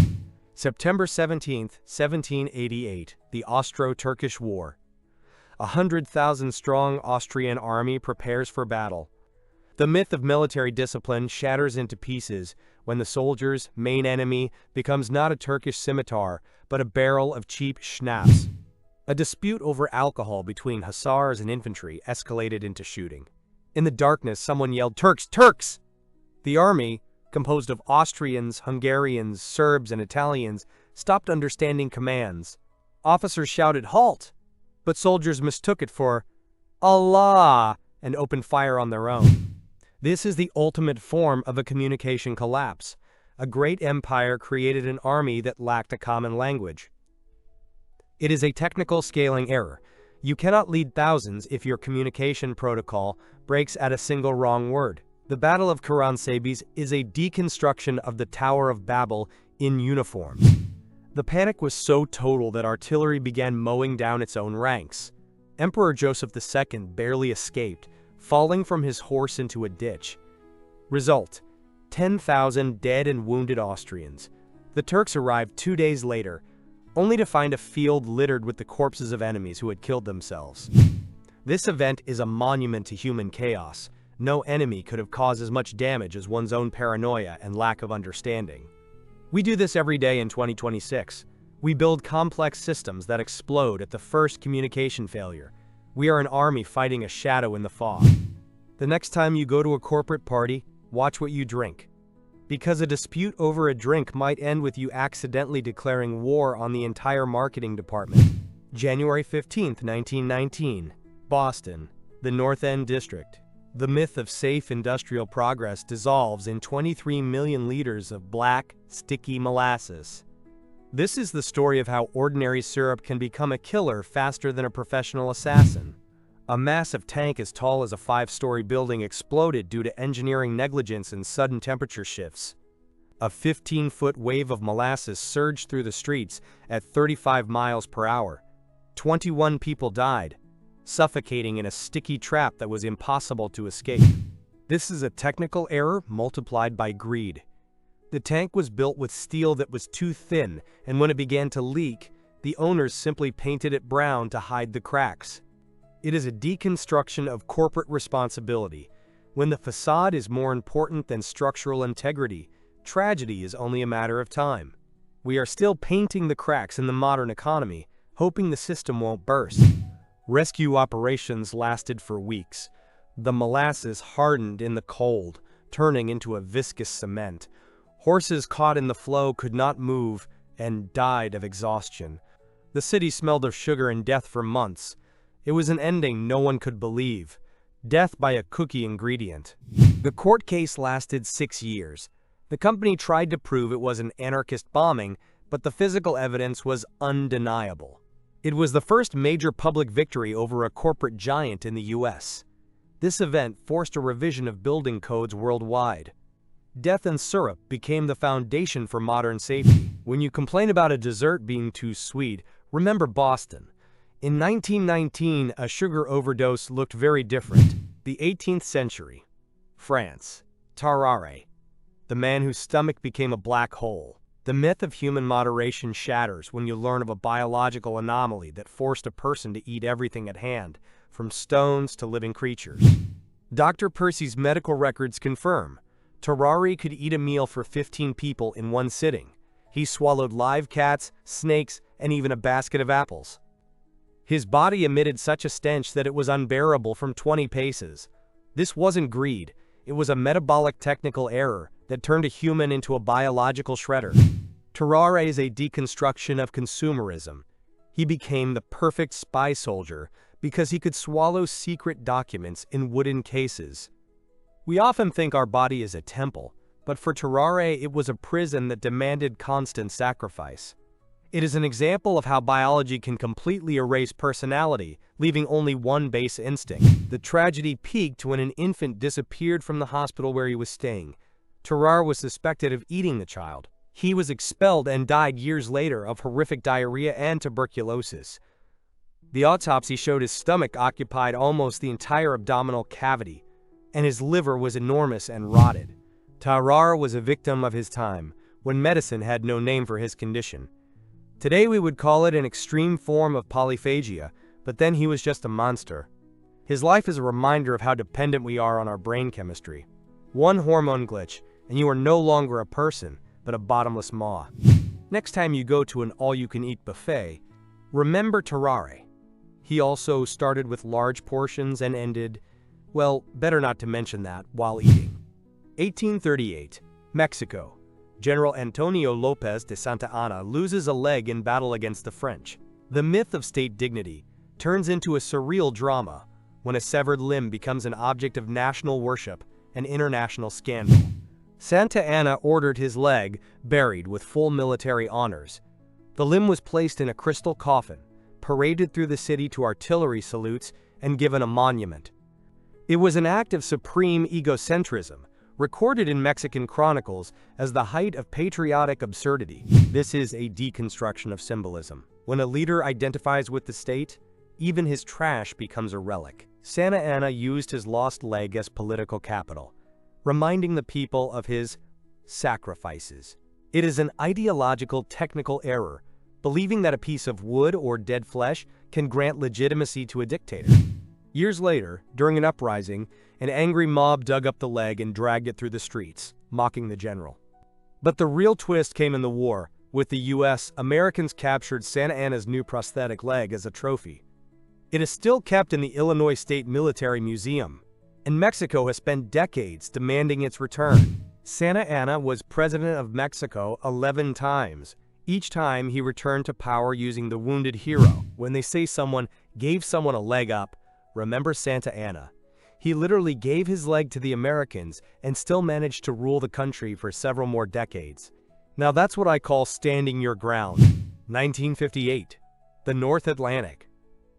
September 17, 1788, the Austro-Turkish War. 100,000-strong Austrian army prepares for battle. The myth of military discipline shatters into pieces when the soldier's main enemy becomes not a Turkish scimitar, but a barrel of cheap schnapps. A dispute over alcohol between hussars and infantry escalated into shooting. In the darkness, someone yelled, "Turks! Turks!" The army, composed of Austrians, Hungarians, Serbs, and Italians, stopped understanding commands. Officers shouted, "Halt!" But soldiers mistook it for Allah and opened fire on their own. This is the ultimate form of a communication collapse. A great empire created an army that lacked a common language. It is a technical scaling error. You cannot lead thousands if your communication protocol breaks at a single wrong word. The Battle of Karansebes is a deconstruction of the Tower of Babel in uniform. The panic was so total that artillery began mowing down its own ranks. Emperor Joseph II barely escaped, falling from his horse into a ditch. Result: 10,000 dead and wounded Austrians. The Turks arrived 2 days later, only to find a field littered with the corpses of enemies who had killed themselves. This event is a monument to human chaos. No enemy could have caused as much damage as one's own paranoia and lack of understanding. We do this every day in 2026. We build complex systems that explode at the first communication failure. We are an army fighting a shadow in the fog. The next time you go to a corporate party, watch what you drink. Because a dispute over a drink might end with you accidentally declaring war on the entire marketing department. January 15, 1919. Boston, the North End District. The myth of safe industrial progress dissolves in 23 million liters of black, sticky molasses. This is the story of how ordinary syrup can become a killer faster than a professional assassin. A massive tank as tall as a 5-story building exploded due to engineering negligence and sudden temperature shifts. A 15-foot wave of molasses surged through the streets at 35 miles per hour. 21 people died, suffocating in a sticky trap that was impossible to escape. This is a technical error multiplied by greed. The tank was built with steel that was too thin, and when it began to leak, the owners simply painted it brown to hide the cracks. It is a deconstruction of corporate responsibility. When the facade is more important than structural integrity, tragedy is only a matter of time. We are still painting the cracks in the modern economy, hoping the system won't burst. Rescue operations lasted for weeks. The molasses hardened in the cold, turning into a viscous cement. Horses caught in the flow could not move and died of exhaustion. The city smelled of sugar and death for months. It was an ending no one could believe. Death by a cookie ingredient. The court case lasted 6 years. The company tried to prove it was an anarchist bombing, but the physical evidence was undeniable. It was the first major public victory over a corporate giant in the US. This event forced a revision of building codes worldwide. Death and syrup became the foundation for modern safety. When you complain about a dessert being too sweet, remember Boston. In 1919, a sugar overdose looked very different. The 18th century. France. Tarare. The man whose stomach became a black hole. The myth of human moderation shatters when you learn of a biological anomaly that forced a person to eat everything at hand, from stones to living creatures. Dr. Percy's medical records confirm Tarare could eat a meal for 15 people in one sitting. He swallowed live cats, snakes, and even a basket of apples. His body emitted such a stench that it was unbearable from 20 paces. This wasn't greed, it was a metabolic technical error that turned a human into a biological shredder. Tarare is a deconstruction of consumerism. He became the perfect spy soldier because he could swallow secret documents in wooden cases. We often think our body is a temple, but for Terrare it was a prison that demanded constant sacrifice. It is an example of how biology can completely erase personality, leaving only one base instinct. The tragedy peaked when an infant disappeared from the hospital where he was staying. Terrar was suspected of eating the child. He was expelled and died years later of horrific diarrhea and tuberculosis. The autopsy showed his stomach occupied almost the entire abdominal cavity, and his liver was enormous and rotted. Terrar was a victim of his time, when medicine had no name for his condition. Today we would call it an extreme form of polyphagia, but then he was just a monster. His life is a reminder of how dependent we are on our brain chemistry. One hormone glitch, and you are no longer a person, but a bottomless maw. Next time you go to an all-you-can-eat buffet, remember Terrare. He also started with large portions and ended, well, better not to mention that, while eating. 1838, Mexico. General Antonio López de Santa Anna loses a leg in battle against the French. The myth of state dignity turns into a surreal drama when a severed limb becomes an object of national worship and international scandal. Santa Anna ordered his leg buried with full military honors. The limb was placed in a crystal coffin, paraded through the city to artillery salutes, and given a monument. It was an act of supreme egocentrism, recorded in Mexican chronicles as the height of patriotic absurdity. This is a deconstruction of symbolism. When a leader identifies with the state, even his trash becomes a relic. Santa Anna used his lost leg as political capital, reminding the people of his sacrifices. It is an ideological technical error, believing that a piece of wood or dead flesh can grant legitimacy to a dictator. Years later, during an uprising, an angry mob dug up the leg and dragged it through the streets, mocking the general. But the real twist came in the war. With the US, Americans captured Santa Anna's new prosthetic leg as a trophy. It is still kept in the Illinois State Military Museum, and Mexico has spent decades demanding its return. Santa Anna was president of Mexico 11 times. Each time he returned to power using the wounded hero. When they say someone gave someone a leg up, remember Santa Anna. He literally gave his leg to the Americans and still managed to rule the country for several more decades. Now that's what I call standing your ground. 1958. The North Atlantic.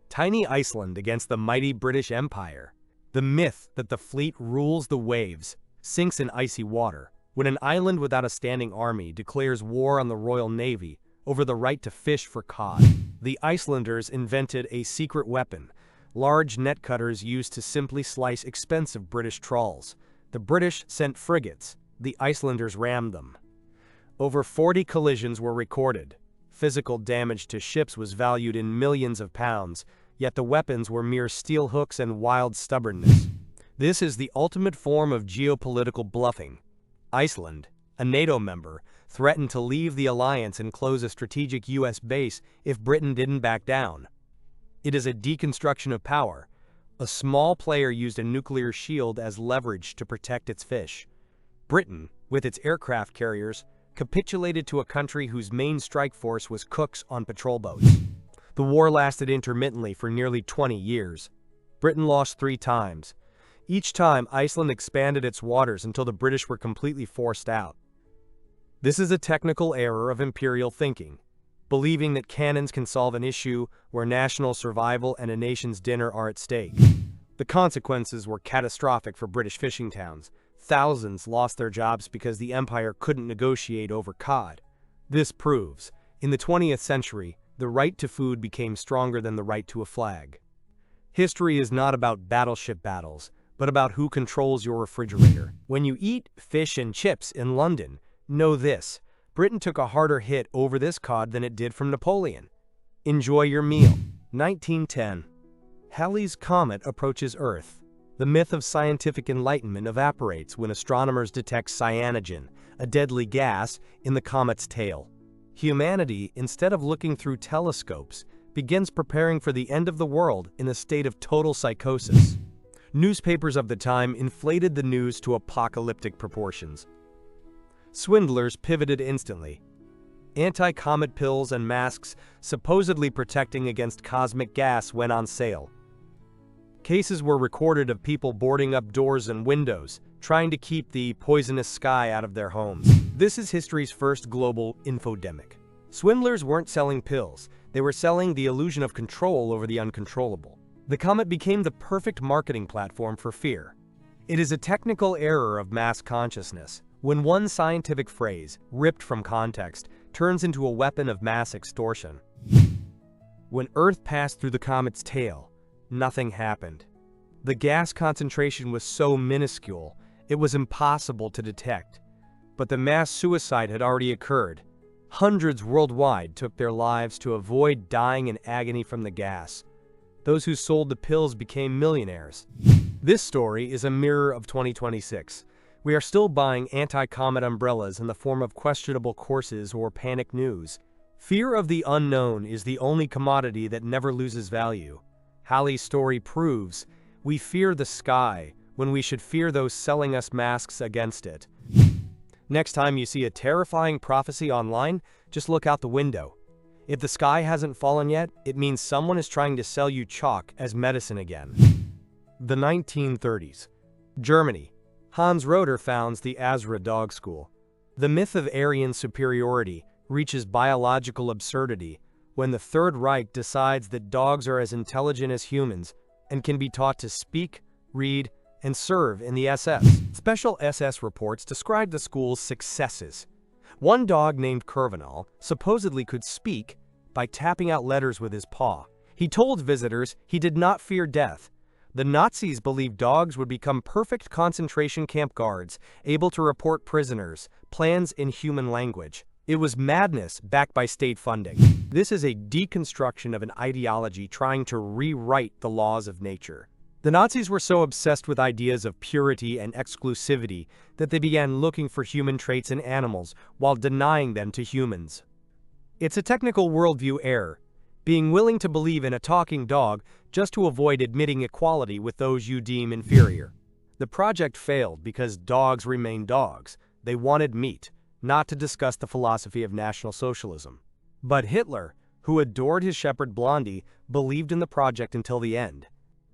Tiny Iceland against the mighty British Empire. The myth that the fleet rules the waves, sinks in icy water, when an island without a standing army declares war on the Royal Navy over the right to fish for cod. The Icelanders invented a secret weapon, large net cutters used to simply slice expensive British trawls. The British sent frigates, the Icelanders rammed them. Over 40 collisions were recorded. Physical damage to ships was valued in millions of pounds, yet the weapons were mere steel hooks and wild stubbornness. This is the ultimate form of geopolitical bluffing. Iceland, a NATO member, threatened to leave the alliance and close a strategic US base if Britain didn't back down. It is a deconstruction of power. A small player used a nuclear shield as leverage to protect its fish. Britain, with its aircraft carriers, capitulated to a country whose main strike force was cooks on patrol boats. The war lasted intermittently for nearly 20 years. Britain lost 3 times. Each time, Iceland expanded its waters until the British were completely forced out. This is a technical error of imperial thinking, believing that cannons can solve an issue where national survival and a nation's dinner are at stake. The consequences were catastrophic for British fishing towns. Thousands lost their jobs because the empire couldn't negotiate over cod. This proves, in the 20th century, the right to food became stronger than the right to a flag. History is not about battleship battles, but about who controls your refrigerator. When you eat fish and chips in London, know this: Britain took a harder hit over this cod than it did from Napoleon. Enjoy your meal. 1910. Halley's Comet approaches Earth. The myth of scientific enlightenment evaporates when astronomers detect cyanogen, a deadly gas, in the comet's tail. Humanity, instead of looking through telescopes, begins preparing for the end of the world in a state of total psychosis. Newspapers of the time inflated the news to apocalyptic proportions. Swindlers pivoted instantly. Anti-comet pills and masks supposedly protecting against cosmic gas went on sale. Cases were recorded of people boarding up doors and windows, trying to keep the poisonous sky out of their homes. This is history's first global infodemic. Swindlers weren't selling pills, they were selling the illusion of control over the uncontrollable. The comet became the perfect marketing platform for fear. It is a technical error of mass consciousness, when one scientific phrase, ripped from context, turns into a weapon of mass extortion. When Earth passed through the comet's tail, nothing happened. The gas concentration was so minuscule, it was impossible to detect. But the mass suicide had already occurred. Hundreds worldwide took their lives to avoid dying in agony from the gas. Those who sold the pills became millionaires. This story is a mirror of 2026. We are still buying anti-comet umbrellas in the form of questionable courses or panic news. Fear of the unknown is the only commodity that never loses value. Hallie's story proves we fear the sky when we should fear those selling us masks against it. Next time you see a terrifying prophecy online, just look out the window. If the sky hasn't fallen yet, it means someone is trying to sell you chalk as medicine again. The 1930s. Germany. Hans Roeder founds the Asra Dog School. The myth of Aryan superiority reaches biological absurdity when the Third Reich decides that dogs are as intelligent as humans and can be taught to speak, read, and serve in the SS. Special SS reports describe the school's successes. One dog named Kurvanal supposedly could speak by tapping out letters with his paw. He told visitors he did not fear death. The Nazis believed dogs would become perfect concentration camp guards, able to report prisoners, plans in human language. It was madness backed by state funding. This is a deconstruction of an ideology trying to rewrite the laws of nature. The Nazis were so obsessed with ideas of purity and exclusivity that they began looking for human traits in animals while denying them to humans. It's a technical worldview error, being willing to believe in a talking dog just to avoid admitting equality with those you deem inferior. The project failed because dogs remain dogs. They wanted meat, not to discuss the philosophy of National Socialism. But Hitler, who adored his shepherd Blondie, believed in the project until the end.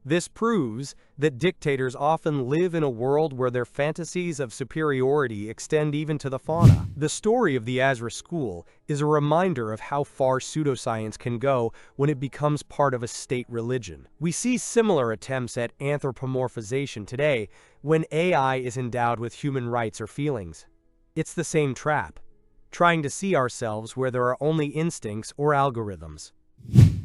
This proves that dictators often live in a world where their fantasies of superiority extend even to the fauna. The story of the Asra School is a reminder of how far pseudoscience can go when it becomes part of a state religion. We see similar attempts at anthropomorphization today when AI is endowed with human rights or feelings. It's the same trap, trying to see ourselves where there are only instincts or algorithms.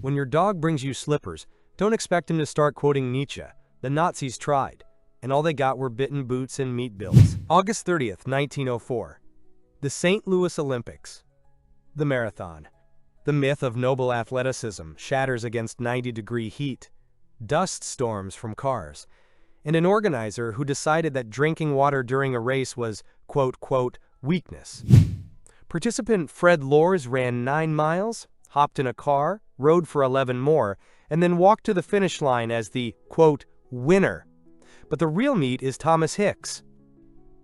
When your dog brings you slippers, don't expect him to start quoting Nietzsche. The Nazis tried, and all they got were bitten boots and meat bills. August 30th, 1904. The St. Louis Olympics. The marathon. The myth of noble athleticism shatters against 90-degree heat, dust storms from cars, and an organizer who decided that drinking water during a race was, quote, weakness. Participant Fred Lors ran 9 miles, hopped in a car, rode for 11 more, and then walked to the finish line as the, quote, winner. But the real meat is Thomas Hicks.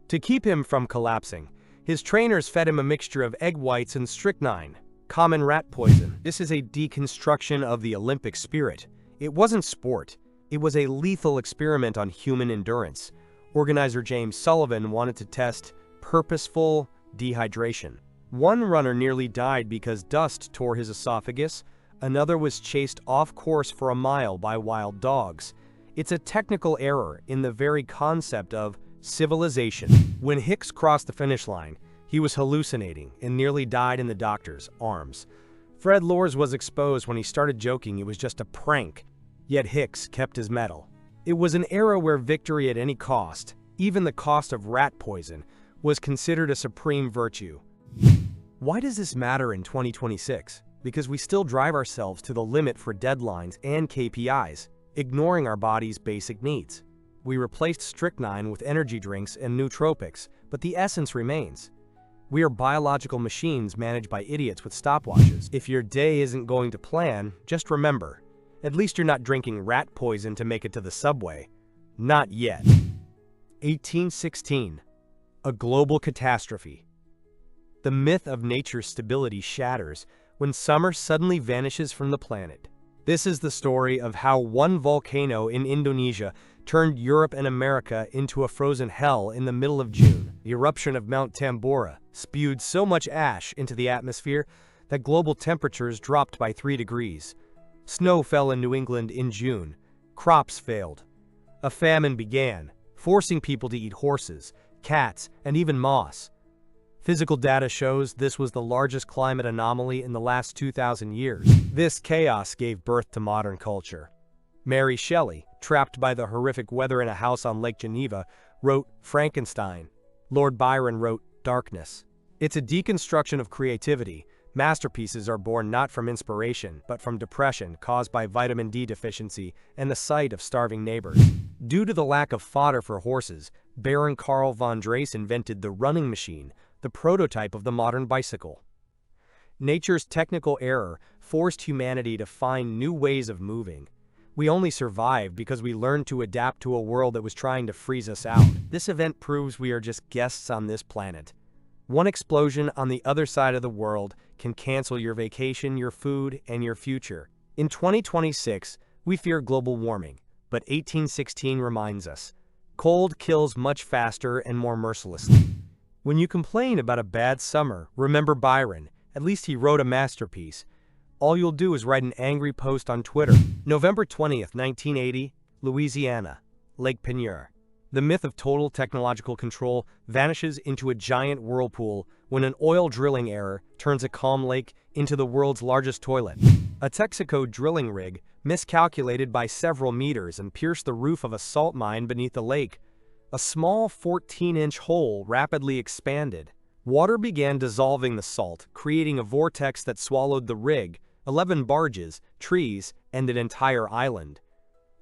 To keep him from collapsing, his trainers fed him a mixture of egg whites and strychnine, common rat poison. This is a deconstruction of the Olympic spirit. It wasn't sport. It was a lethal experiment on human endurance. Organizer James Sullivan wanted to test purposeful dehydration. One runner nearly died because dust tore his esophagus. Another was chased off course for a mile by wild dogs. It's a technical error in the very concept of civilization. When Hicks crossed the finish line, he was hallucinating and nearly died in the doctor's arms. Fred Lors was exposed when he started joking it was just a prank, yet Hicks kept his medal. It was an era where victory at any cost, even the cost of rat poison, was considered a supreme virtue. Why does this matter in 2026? Because we still drive ourselves to the limit for deadlines and KPIs, ignoring our body's basic needs. We replaced strychnine with energy drinks and nootropics, but the essence remains. We are biological machines managed by idiots with stopwatches. If your day isn't going to plan, just remember, at least you're not drinking rat poison to make it to the subway. Not yet. 1816. A global catastrophe. The myth of nature's stability shatters when summer suddenly vanishes from the planet. This is the story of how one volcano in Indonesia turned Europe and America into a frozen hell in the middle of June. The eruption of Mount Tambora spewed so much ash into the atmosphere that global temperatures dropped by 3 degrees. Snow fell in New England in June. Crops failed. A famine began, forcing people to eat horses, cats, and even moss. Physical data shows this was the largest climate anomaly in the last 2,000 years. This chaos gave birth to modern culture. Mary Shelley, trapped by the horrific weather in a house on Lake Geneva, wrote Frankenstein. Lord Byron wrote Darkness. It's a deconstruction of creativity. Masterpieces are born not from inspiration, but from depression caused by vitamin D deficiency and the sight of starving neighbors. Due to the lack of fodder for horses, Baron Karl von Drais invented the running machine, the prototype of the modern bicycle. Nature's technical error forced humanity to find new ways of moving. We only survived because we learned to adapt to a world that was trying to freeze us out. This event proves we are just guests on this planet. One explosion on the other side of the world can cancel your vacation, your food, and your future. In 2026, we fear global warming, but 1816 reminds us, cold kills much faster and more mercilessly. When you complain about a bad summer, remember Byron. At least he wrote a masterpiece. All you'll do is write an angry post on Twitter. November 20th, 1980, Louisiana, Lake Peigneur. The myth of total technological control vanishes into a giant whirlpool when an oil drilling error turns a calm lake into the world's largest toilet. A Texaco drilling rig miscalculated by several meters and pierced the roof of a salt mine beneath the lake. A small 14-inch hole rapidly expanded. Water began dissolving the salt, creating a vortex that swallowed the rig, 11 barges, trees, and an entire island.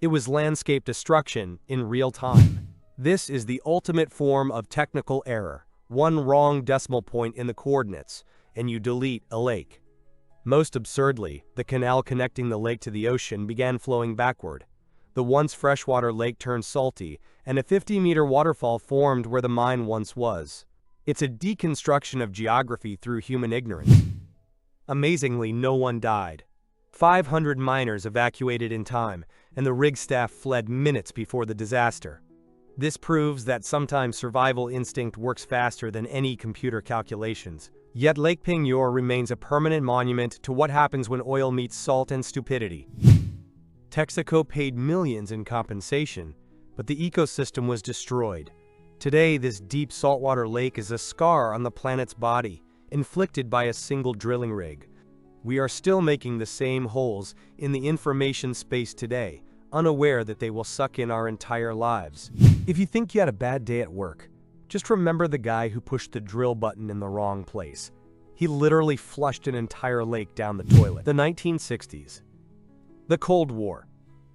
It was landscape destruction in real time. This is the ultimate form of technical error. One wrong decimal point in the coordinates, and you delete a lake. Most absurdly, the canal connecting the lake to the ocean began flowing backward. The once freshwater lake turned salty, and a 50-meter waterfall formed where the mine once was. It's a deconstruction of geography through human ignorance. Amazingly, no one died. 500 miners evacuated in time, and the rig staff fled minutes before the disaster. This proves that sometimes survival instinct works faster than any computer calculations. Yet Lake Peigneur remains a permanent monument to what happens when oil meets salt and stupidity. Texaco paid millions in compensation, but the ecosystem was destroyed. Today, this deep saltwater lake is a scar on the planet's body, inflicted by a single drilling rig. We are still making the same holes in the information space today, unaware that they will suck in our entire lives. If you think you had a bad day at work, just remember the guy who pushed the drill button in the wrong place. He literally flushed an entire lake down the toilet. The 1960s. The Cold War.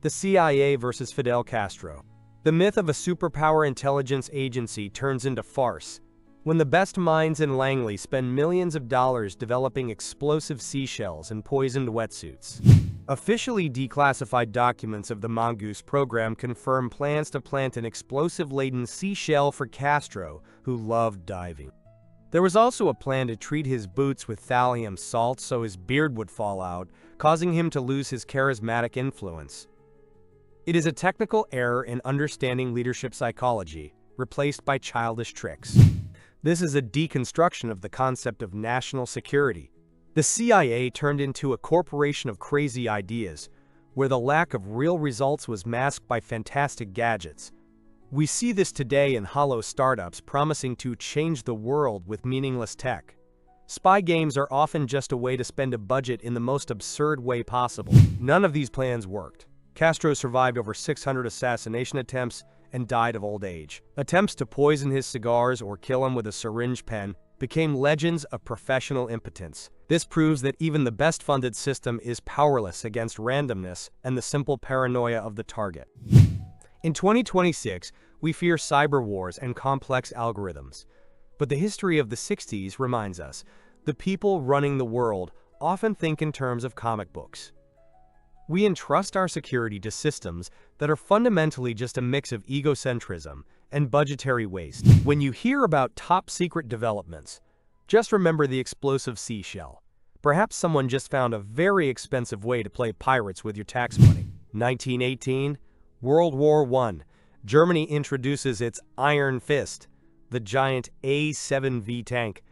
The CIA versus Fidel Castro. The myth of a superpower intelligence agency turns into farce when the best minds in Langley spend millions of dollars developing explosive seashells and poisoned wetsuits. Officially declassified documents of the Mongoose program confirm plans to plant an explosive-laden seashell for Castro, who loved diving. There was also a plan to treat his boots with thallium salt so his beard would fall out, causing him to lose his charismatic influence. It is a technical error in understanding leadership psychology, replaced by childish tricks. This is a deconstruction of the concept of national security. The CIA turned into a corporation of crazy ideas, where the lack of real results was masked by fantastic gadgets. We see this today in hollow startups promising to change the world with meaningless tech. Spy games are often just a way to spend a budget in the most absurd way possible. None of these plans worked. Castro survived over 600 assassination attempts and died of old age. Attempts to poison his cigars or kill him with a syringe pen became legends of professional impotence. This proves that even the best-funded system is powerless against randomness and the simple paranoia of the target. In 2026, we fear cyber wars and complex algorithms. But the history of the 60s reminds us, the people running the world often think in terms of comic books. We entrust our security to systems that are fundamentally just a mix of egocentrism and budgetary waste. When you hear about top-secret developments, just remember the explosive seashell. Perhaps someone just found a very expensive way to play pirates with your tax money. 1918, World War I. Germany introduces its Iron Fist, the giant A7V tank.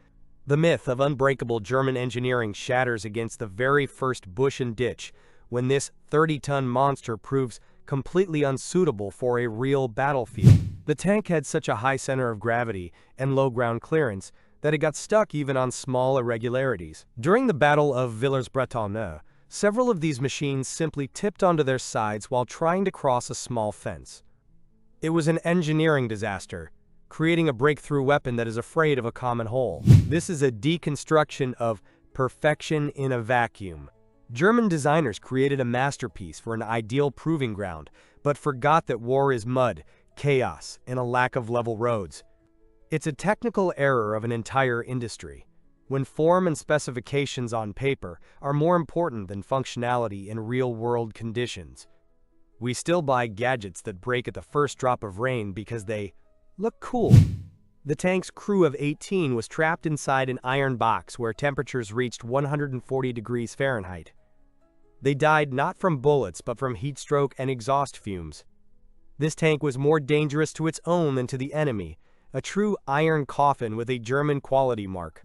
The myth of unbreakable German engineering shatters against the very first bush and ditch when this 30-ton monster proves completely unsuitable for a real battlefield. The tank had such a high center of gravity and low ground clearance that it got stuck even on small irregularities. During the Battle of Villers-Bretonneux, several of these machines simply tipped onto their sides while trying to cross a small fence. It was an engineering disaster, creating a breakthrough weapon that is afraid of a common hole. This is a deconstruction of perfection in a vacuum. German designers created a masterpiece for an ideal proving ground, but forgot that war is mud, chaos, and a lack of level roads. It's a technical error of an entire industry, when form and specifications on paper are more important than functionality in real-world conditions. We still buy gadgets that break at the first drop of rain because they look cool. The tank's crew of 18 was trapped inside an iron box where temperatures reached 140 degrees Fahrenheit. They died not from bullets but from heat stroke and exhaust fumes. This tank was more dangerous to its own than to the enemy, a true iron coffin with a German quality mark.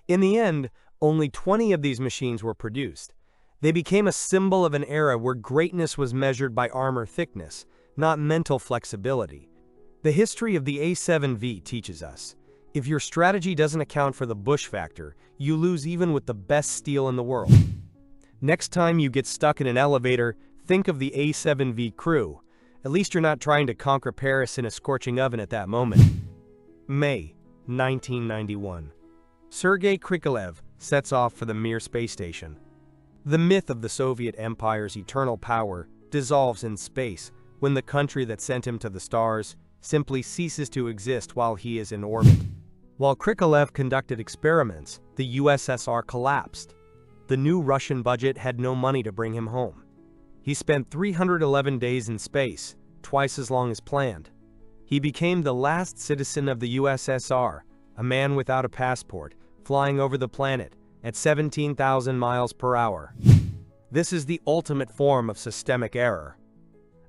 In the end, only 20 of these machines were produced. They became a symbol of an era where greatness was measured by armor thickness, not mental flexibility. The history of the A7V teaches us, if your strategy doesn't account for the Bush factor, you lose even with the best steel in the world. Next time you get stuck in an elevator, think of the A7V crew. At least you're not trying to conquer Paris in a scorching oven at that moment. May 1991. Sergei Krikalev sets off for the Mir space station. The myth of the Soviet Empire's eternal power dissolves in space when the country that sent him to the stars simply ceases to exist while he is in orbit. While Krikalev conducted experiments, the USSR collapsed. The new Russian budget had no money to bring him home. He spent 311 days in space, twice as long as planned. He became the last citizen of the USSR, a man without a passport, flying over the planet at 17,000 miles per hour. This is the ultimate form of systemic error.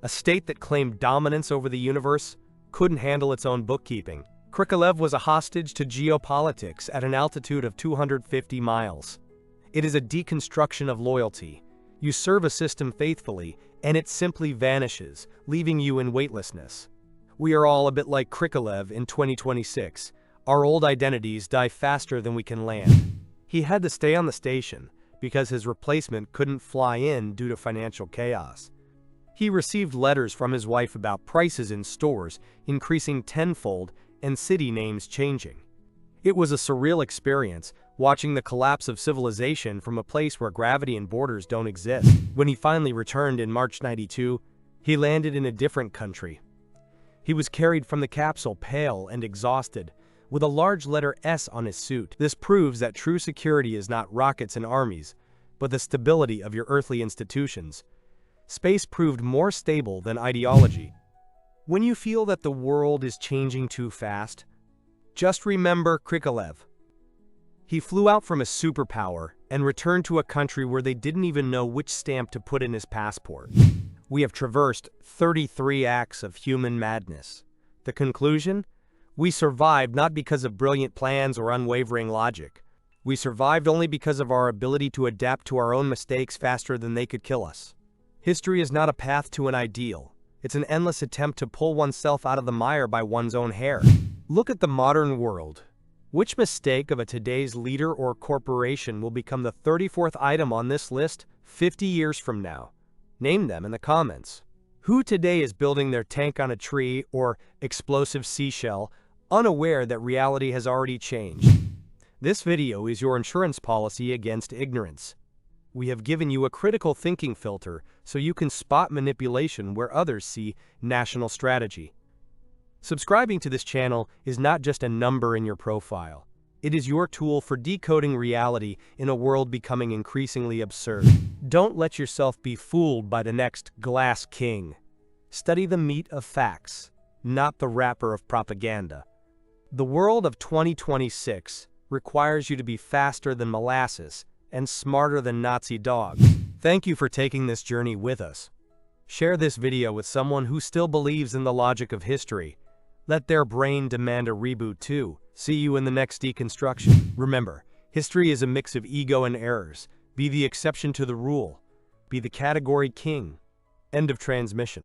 A state that claimed dominance over the universe couldn't handle its own bookkeeping. Krikalev was a hostage to geopolitics at an altitude of 250 miles. It is a deconstruction of loyalty. You serve a system faithfully, and it simply vanishes, leaving you in weightlessness. We are all a bit like Krikalev in 2026. Our old identities die faster than we can land. He had to stay on the station because his replacement couldn't fly in due to financial chaos. He received letters from his wife about prices in stores increasing tenfold and city names changing. It was a surreal experience, watching the collapse of civilization from a place where gravity and borders don't exist. When he finally returned in March '92, he landed in a different country. He was carried from the capsule pale and exhausted, with a large letter S on his suit. This proves that true security is not rockets and armies, but the stability of your earthly institutions. Space proved more stable than ideology. When you feel that the world is changing too fast, just remember Krikalev. He flew out from a superpower and returned to a country where they didn't even know which stamp to put in his passport. We have traversed 33 acts of human madness. The conclusion? We survived not because of brilliant plans or unwavering logic. We survived only because of our ability to adapt to our own mistakes faster than they could kill us. History is not a path to an ideal. It's an endless attempt to pull oneself out of the mire by one's own hair. Look at the modern world. Which mistake of a today's leader or corporation will become the 34th item on this list 50 years from now? Name them in the comments. Who today is building their tank on a tree or explosive seashell, unaware that reality has already changed? This video is your insurance policy against ignorance. We have given you a critical thinking filter so you can spot manipulation where others see national strategy. Subscribing to this channel is not just a number in your profile. It is your tool for decoding reality in a world becoming increasingly absurd. Don't let yourself be fooled by the next glass king. Study the meat of facts, not the wrapper of propaganda. The world of 2026 requires you to be faster than molasses and smarter than Nazi dogs. Thank you for taking this journey with us. Share this video with someone who still believes in the logic of history. Let their brain demand a reboot too. See you in the next deconstruction. Remember, history is a mix of ego and errors. Be the exception to the rule. Be the category king. End of transmission.